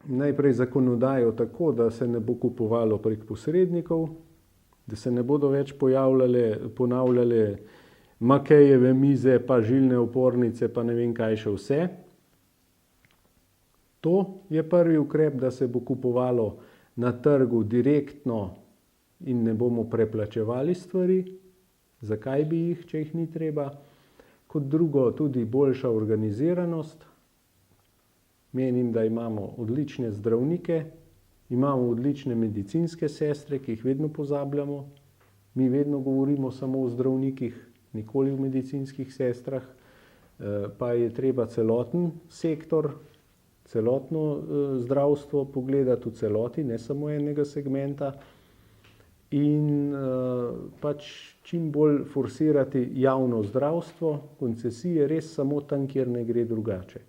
najprej zakonodajo tako, da se ne bo kupovalo prek posrednikov, da se ne bodo več ponavljale Makejeve mize, pa žilne opornice, pa ne vem kaj še vse. To je prvi ukrep, da se bo kupovalo na trgu direktno in ne bomo preplačevali stvari. Zakaj bi jih, če jih ni treba? Kot drugo, tudi boljša organiziranost. Menim, da imamo odlične zdravnike, imamo odlične medicinske sestre, ki jih vedno pozabljamo. Mi vedno govorimo samo o zdravnikih, nikoli o medicinskih sestrah, pa je treba celoten sektor, celotno zdravstvo pogledati v celoti, ne samo enega segmenta. In pač čim bolj forsirati javno zdravstvo, koncesije res samo tam, kjer ne gre drugače.